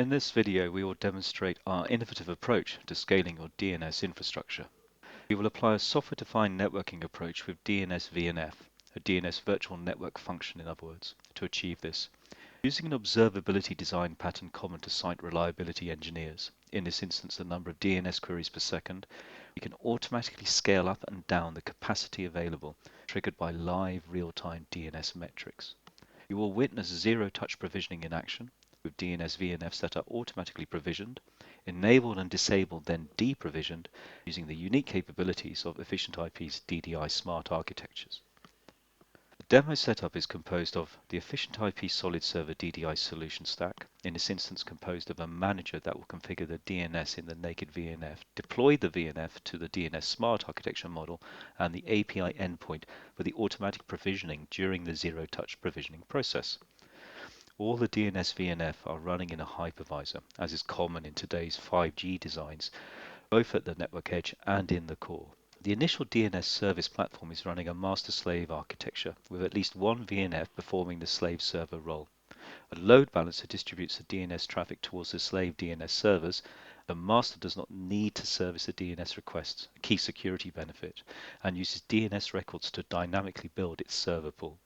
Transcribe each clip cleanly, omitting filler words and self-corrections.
In this video, we will demonstrate our innovative approach to scaling your DNS infrastructure. We will apply a software-defined networking approach with DNS VNF, a DNS Virtual Network Function in other words, to achieve this. Using an observability design pattern common to site reliability engineers, in this instance the number of DNS queries per second, we can automatically scale up and down the capacity available, triggered by live real-time DNS metrics. You will witness zero-touch provisioning in action, with DNS VNF setup automatically provisioned, enabled and disabled, then deprovisioned, using the unique capabilities of EfficientIP's DDI smart architectures. The demo setup is composed of the EfficientIP SolidServer DDI solution stack, in this instance composed of a manager that will configure the DNS in the naked VNF, deploy the VNF to the DNS smart architecture model, and the API endpoint for the automatic provisioning during the zero-touch provisioning process. All the DNS VNF are running in a hypervisor, as is common in today's 5G designs, both at the network edge and in the core. The initial DNS service platform is running a master-slave architecture, with at least one VNF performing the slave server role. A load balancer distributes the DNS traffic towards the slave DNS servers. The master does not need to service the DNS requests, a key security benefit, and uses DNS records to dynamically build its server pool.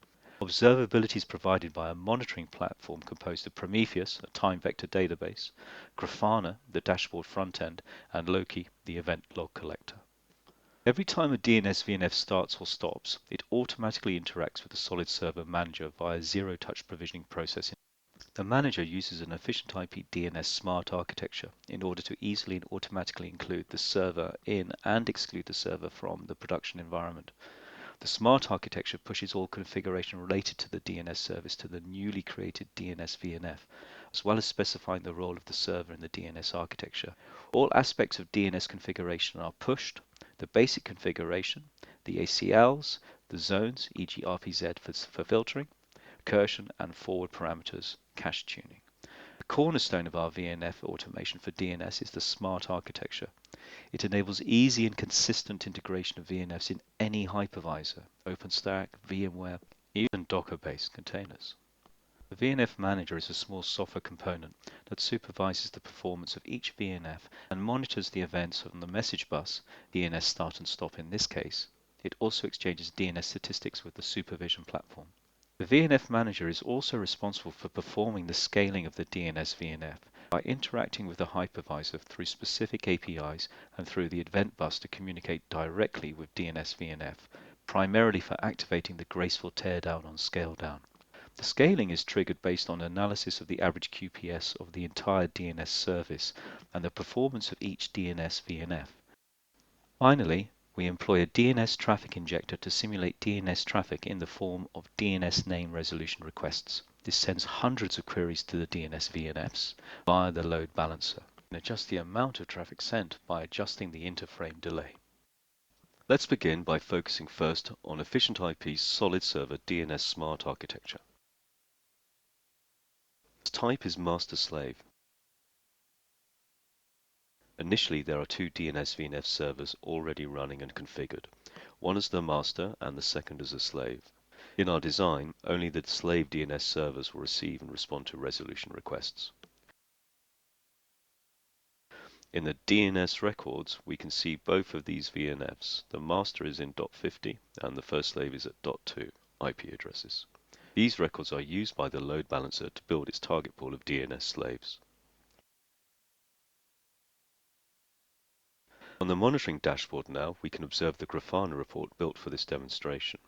Observability is provided by a monitoring platform composed of Prometheus, a time vector database, Grafana, the dashboard front end, and Loki, the event log collector. Every time a DNS VNF starts or stops, it automatically interacts with the SolidServer manager via zero-touch provisioning process. The manager uses an EfficientIP DNS smart architecture in order to easily and automatically include the server in and exclude the server from the production environment. The smart architecture pushes all configuration related to the DNS service to the newly created DNS VNF, as well as specifying the role of the server in the DNS architecture. All aspects of DNS configuration are pushed: the basic configuration, the ACLs, the zones, e.g. RPZ for filtering, recursion and forward parameters, cache tuning. The cornerstone of our VNF automation for DNS is the smart architecture. It enables easy and consistent integration of VNFs in any hypervisor, OpenStack, VMware, even Docker-based containers. The VNF Manager is a small software component that supervises the performance of each VNF and monitors the events on the message bus, DNS start and stop in this case. It also exchanges DNS statistics with the supervision platform. The VNF Manager is also responsible for performing the scaling of the DNS VNF by interacting with the hypervisor through specific APIs and through the event bus to communicate directly with DNS VNF, primarily for activating the graceful teardown on scale down. The scaling is triggered based on analysis of the average QPS of the entire DNS service and the performance of each DNS VNF. Finally, we employ a DNS traffic injector to simulate DNS traffic in the form of DNS name resolution requests. This sends hundreds of queries to the DNS VNFs via the load balancer and adjusts the amount of traffic sent by adjusting the interframe delay. Let's begin by focusing first on EfficientIP's SolidServer DNS smart architecture. Its type is master-slave. Initially, there are two DNS VNF servers already running and configured, one as the master and the second as a slave. In our design, only the slave DNS servers will receive and respond to resolution requests. In the DNS records, we can see both of these VNFs. The master is in .50 and the first slave is at .2 IP addresses. These records are used by the load balancer to build its target pool of DNS slaves. On the monitoring dashboard now, we can observe the Grafana report built for this demonstration.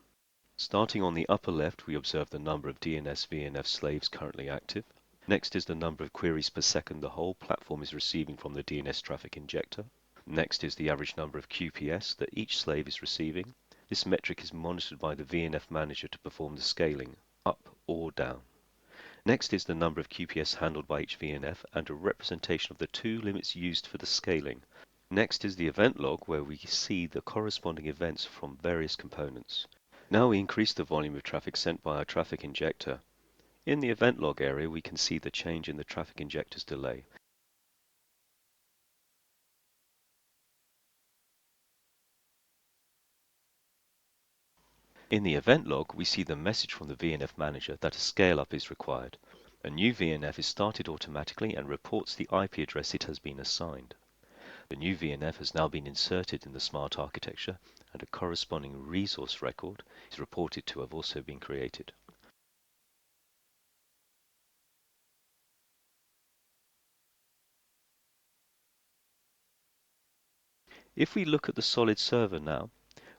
Starting on the upper left, we observe the number of DNS VNF slaves currently active. Next is the number of queries per second the whole platform is receiving from the DNS traffic injector. Next is the average number of QPS that each slave is receiving. This metric is monitored by the VNF manager to perform the scaling, up or down. Next is the number of QPS handled by each VNF and a representation of the two limits used for the scaling. Next is the event log, where we see the corresponding events from various components. Now we increase the volume of traffic sent by our traffic injector. In the event log area, we can see the change in the traffic injector's delay. In the event log, we see the message from the VNF manager that a scale-up is required. A new VNF is started automatically and reports the IP address it has been assigned. The new VNF has now been inserted in the smart architecture, and a corresponding resource record is reported to have also been created. If we look at the SOLIDserver now,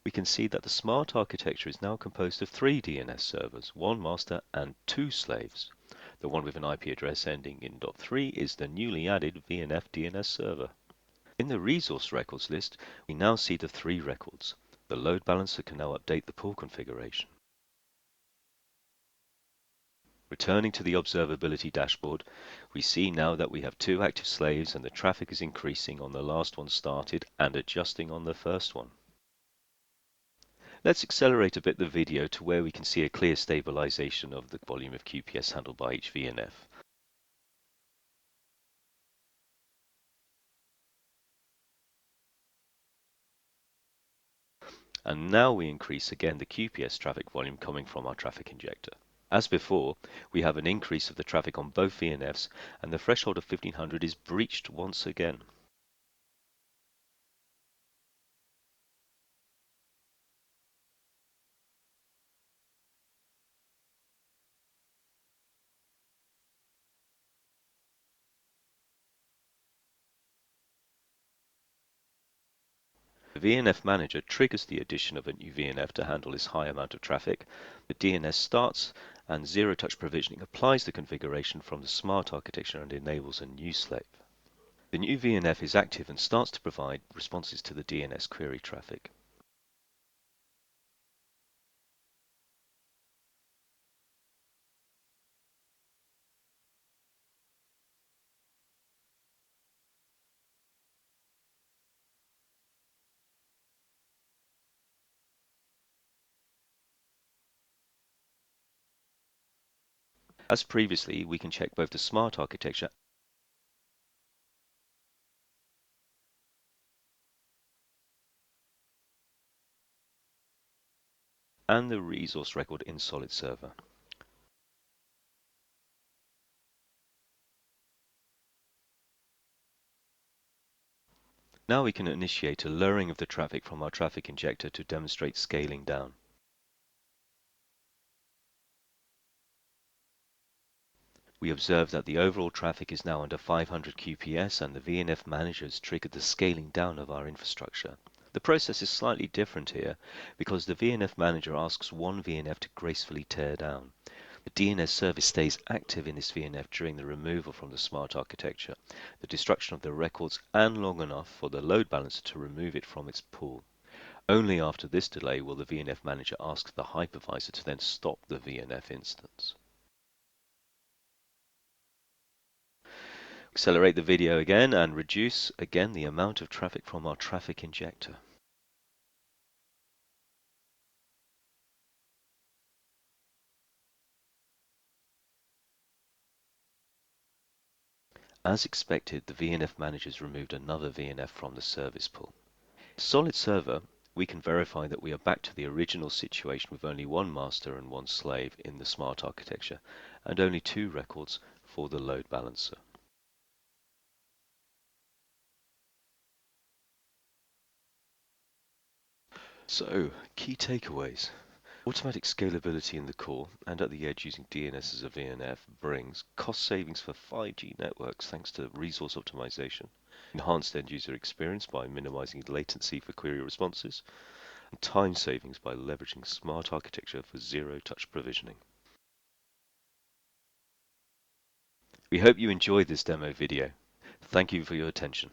we can see that the smart architecture is now composed of 3 DNS servers, 1 master and 2 slaves. The one with an IP address ending in .3 is the newly added VNF DNS server. In the resource records list, we now see the 3 records. The load balancer can now update the pool configuration. Returning to the observability dashboard, we see now that we have 2 active slaves and the traffic is increasing on the last one started and adjusting on the first one. Let's accelerate a bit the video to where we can see a clear stabilization of the volume of QPS handled by each VNF. And now we increase again the QPS traffic volume coming from our traffic injector. As before, we have an increase of the traffic on both VNFs, and the threshold of 1500 is breached once again. The VNF manager triggers the addition of a new VNF to handle this high amount of traffic. The DNS starts, and zero-touch provisioning applies the configuration from the smart architecture and enables a new slave. The new VNF is active and starts to provide responses to the DNS query traffic. As previously, we can check both the smart architecture and the resource record in SolidServer. Now we can initiate a lowering of the traffic from our traffic injector to demonstrate scaling down. We observe that the overall traffic is now under 500 QPS and the VNF managers triggered the scaling down of our infrastructure. The process is slightly different here because the VNF manager asks one VNF to gracefully tear down. The DNS service stays active in this VNF during the removal from the smart architecture, the destruction of the records, and long enough for the load balancer to remove it from its pool. Only after this delay will the VNF manager ask the hypervisor to then stop the VNF instance. Accelerate the video again and reduce again the amount of traffic from our traffic injector. As expected, the VNF managers removed another VNF from the service pool. SolidServer, we can verify that we are back to the original situation with only 1 master and 1 slave in the smart architecture, and only 2 records for the load balancer. So, key takeaways. Automatic scalability in the core and at the edge using DNS as a VNF brings cost savings for 5G networks thanks to resource optimization, enhanced end-user experience by minimizing latency for query responses, and time savings by leveraging smart architecture for zero-touch provisioning. We hope you enjoyed this demo video. Thank you for your attention.